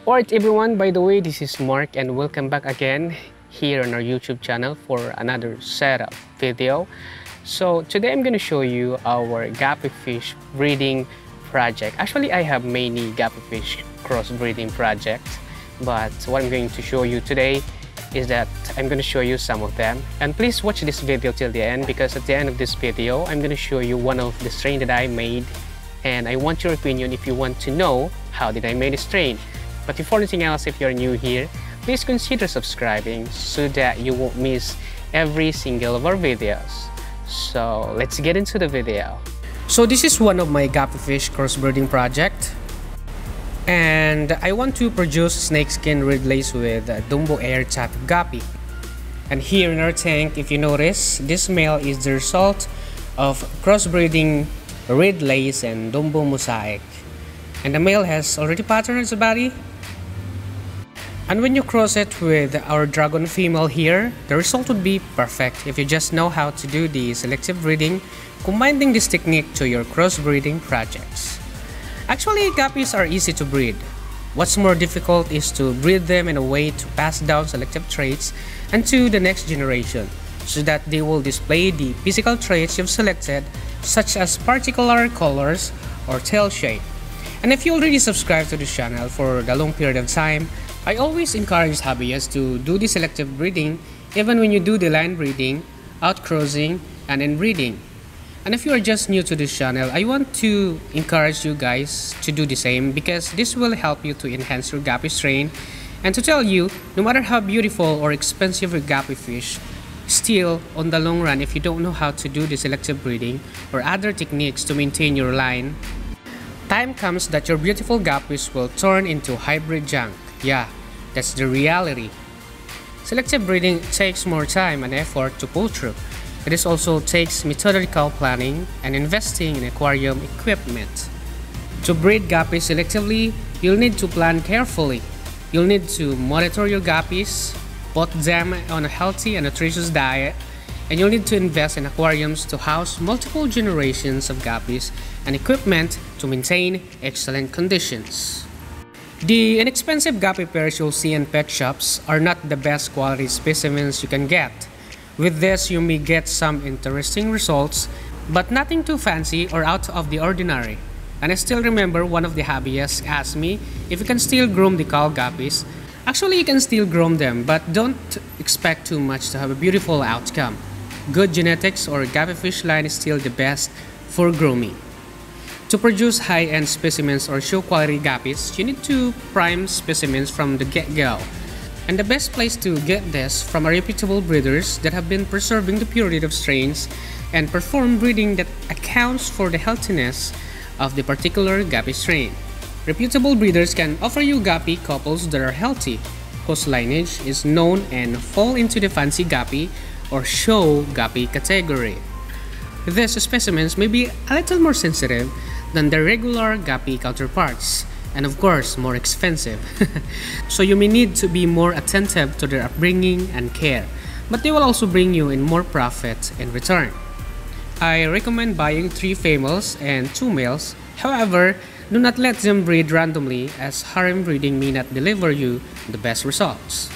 Alright everyone, by the way, this is Mark and welcome back again here on our YouTube channel for another setup video. So today I'm going to show you our guppy fish breeding project. Actually, I have many guppy fish crossbreeding projects, but what I'm going to show you today is that I'm going to show you some of them. And please watch this video till the end, because at the end of this video I'm going to show you one of the strain that I made, and I want your opinion if you want to know how did I make the strain. But before anything else, if you're new here, please consider subscribing so that you won't miss every single of our videos. So let's get into the video. So this is one of my guppy fish crossbreeding project, and I want to produce snakeskin ridleys with Dumbo Air type of guppy. And here in our tank, if you notice, this male is the result of crossbreeding ridleys and Dumbo mosaic, and the male has already patterned its body. And when you cross it with our dragon female here, the result would be perfect if you just know how to do the selective breeding, combining this technique to your crossbreeding projects. Actually, guppies are easy to breed. What's more difficult is to breed them in a way to pass down selective traits and to the next generation, so that they will display the physical traits you've selected, such as particular colors or tail shape. And if you already subscribed to this channel for the long period of time, I always encourage hobbyists to do the selective breeding even when you do the line breeding, outcrossing, and inbreeding. And if you are just new to this channel, I want to encourage you guys to do the same, because this will help you to enhance your guppy strain, and to tell you, no matter how beautiful or expensive your guppy fish, still, on the long run, if you don't know how to do the selective breeding or other techniques to maintain your line, time comes that your beautiful guppies will turn into hybrid junk. Yeah, that's the reality. Selective breeding takes more time and effort to pull through. It also takes methodical planning and investing in aquarium equipment. To breed guppies selectively, you'll need to plan carefully. You'll need to monitor your guppies, put them on a healthy and nutritious diet, and you'll need to invest in aquariums to house multiple generations of guppies and equipment to maintain excellent conditions. The inexpensive guppy pairs you'll see in pet shops are not the best quality specimens you can get. With this, you may get some interesting results, but nothing too fancy or out of the ordinary. And I still remember one of the hobbyists asked me if you can still groom the cow guppies. Actually, you can still groom them, but don't expect too much to have a beautiful outcome. Good genetics or guppy fish line is still the best for grooming. To produce high-end specimens or show-quality guppies, you need to prime specimens from the get-go. And the best place to get this from are reputable breeders that have been preserving the purity of strains and perform breeding that accounts for the healthiness of the particular guppy strain. Reputable breeders can offer you guppy couples that are healthy, whose lineage is known and fall into the fancy guppy or show guppy category. These specimens may be a little more sensitive than their regular guppy counterparts, and of course more expensive. So you may need to be more attentive to their upbringing and care, but they will also bring you in more profit in return. I recommend buying 3 females and 2 males. However, do not let them breed randomly, as harem breeding may not deliver you the best results.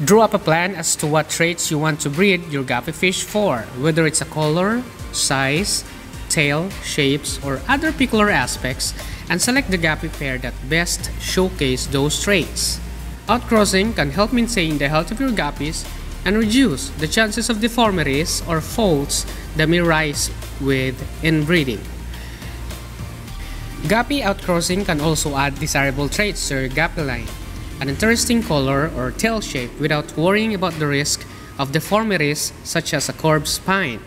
Draw up a plan as to what traits you want to breed your guppy fish for, whether it's a color, size, tail, shapes, or other peculiar aspects, and select the guppy pair that best showcase those traits. Outcrossing can help maintain the health of your guppies and reduce the chances of deformities or faults that may rise with inbreeding. Guppy outcrossing can also add desirable traits to your guppy line, an interesting color or tail shape, without worrying about the risk of deformities such as a curved spine.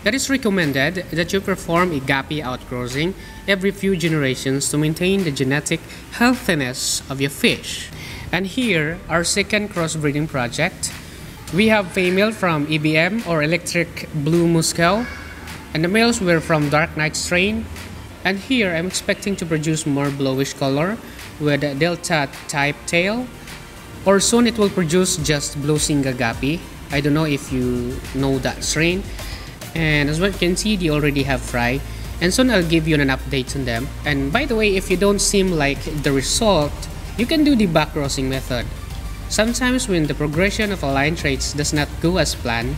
It is recommended that you perform a guppy outcrossing every few generations to maintain the genetic healthiness of your fish. And here, our second crossbreeding project. We have female from EBM or Electric Blue Musco, and the males were from Dark Knight strain. And here, I'm expecting to produce more bluish color with a Delta type tail, or soon it will produce just blue singa guppy. I don't know if you know that strain. And as what you can see, they already have fry, and soon I'll give you an update on them. And by the way, if you don't seem like the result You can do the backcrossing method. Sometimes when the progression of a line traits does not go as planned,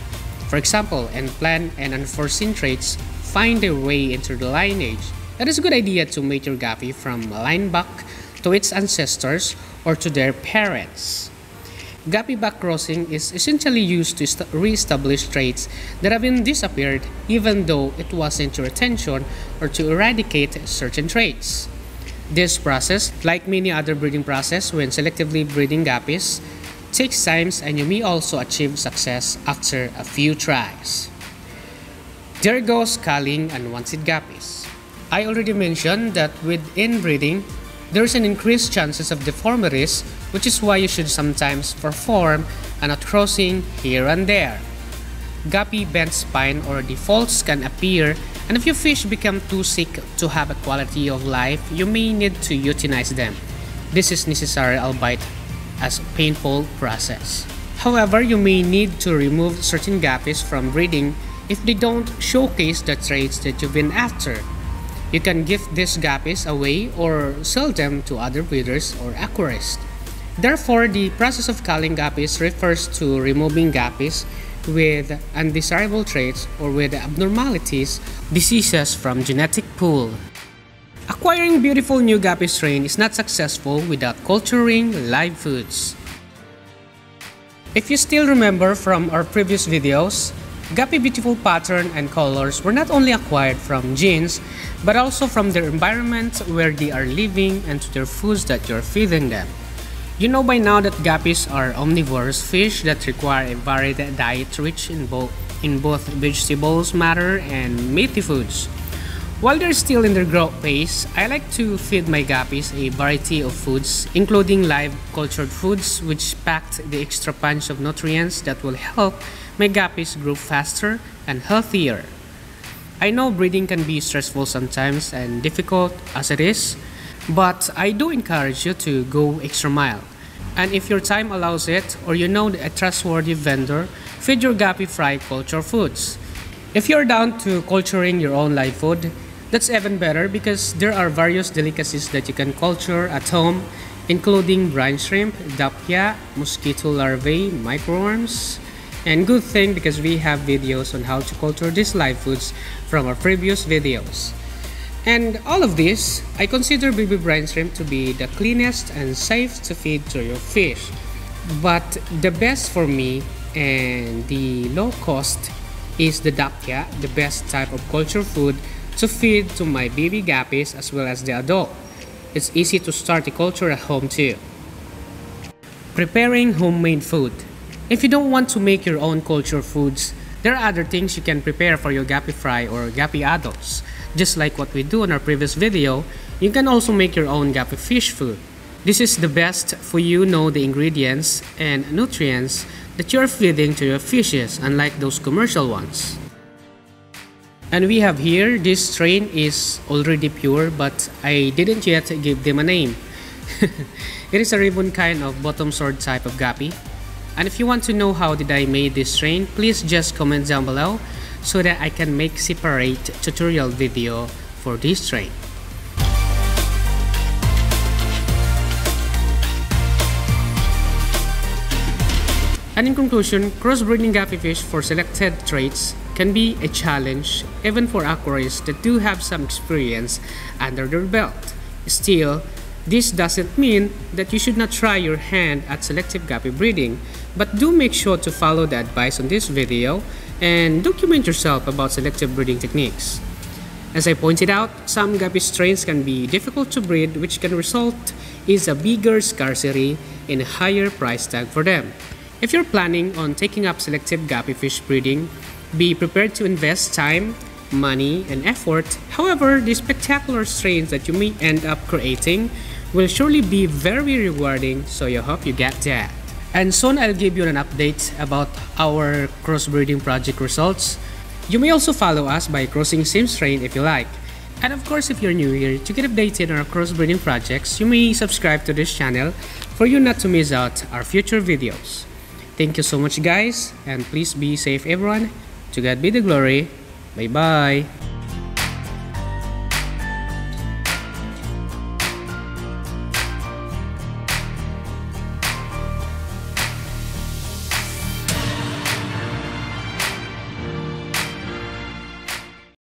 for example, unplanned and unforeseen traits find their way into the lineage, it is a good idea to mate your Gapi from a line back to its ancestors or to their parents. Gapi backcrossing is essentially used to re-establish traits that have been disappeared even though it wasn't your intention or to eradicate certain traits. This process, like many other breeding processes when selectively breeding Gapis, takes time and you may also achieve success after a few tries. There goes culling unwanted Gapis. I already mentioned that with inbreeding, there is an increased chances of deformities, which is why you should sometimes perform an outcrossing here and there. Gapi bent spine or defaults can appear, and if your fish become too sick to have a quality of life, you may need to euthanize them. This is necessary, albeit as a painful process. However, you may need to remove certain Gapis from breeding if they don't showcase the traits that you've been after. You can give these Gapis away or sell them to other breeders or aquarists. Therefore, the process of culling Gapis refers to removing Gapis with undesirable traits or with abnormalities, diseases from genetic pool. Acquiring beautiful new Gapi strain is not successful without culturing live foods. If you still remember from our previous videos, Gapi beautiful pattern and colors were not only acquired from genes, but also from their environment where they are living and to their foods that you're feeding them. You know by now that Gapis are omnivorous fish that require a varied diet rich in both vegetables, matter, and meaty foods. While they're still in their growth phase, I like to feed my Gapis a variety of foods, including live cultured foods which packed the extra punch of nutrients that will help my Gapis grow faster and healthier. I know breeding can be stressful sometimes and difficult as it is, but I do encourage you to go extra mile. And if your time allows it, or you know a trustworthy vendor, feed your Gapi fry culture foods. If you're down to culturing your own live food, that's even better because there are various delicacies that you can culture at home, including brine shrimp, dapya, mosquito larvae, microworms. And good thing because we have videos on how to culture these live foods from our previous videos. And all of this, I consider baby brine shrimp to be the cleanest and safe to feed to your fish. But the best for me and the low cost is the dapya, the best type of culture food to feed to my baby Gapis as well as the adult. It's easy to start the culture at home too. Preparing homemade food. If you don't want to make your own culture foods, there are other things you can prepare for your Gapi fry or Gapi adults. Just like what we do in our previous video, you can also make your own Gapi fish food. This is the best for you know the ingredients and nutrients that you're feeding to your fishes, unlike those commercial ones. And we have here, this strain is already pure but I didn't yet give them a name. It is a ribbon kind of bottom sword type of Gapi. And if you want to know how did I made this strain, please just comment down below so that I can make separate tutorial video for this strain. And in conclusion, crossbreeding Gapi fish for selected traits can be a challenge even for aquarists that do have some experience under their belt. Still, this doesn't mean that you should not try your hand at selective Gapi breeding, but do make sure to follow the advice on this video and document yourself about selective breeding techniques. As I pointed out, some Gapi strains can be difficult to breed, which can result in a bigger scarcity and a higher price tag for them. If you're planning on taking up selective Gapi fish breeding, be prepared to invest time, money, and effort. However, the spectacular strains that you may end up creating will surely be very rewarding, so I hope you get that. And soon I'll give you an update about our crossbreeding project results. You may also follow us by crossing same strain if you like. And of course, if you're new here, to get updated on our crossbreeding projects, you may subscribe to this channel for you not to miss out our future videos. Thank you so much guys, and please be safe everyone. To God be the glory. Bye bye.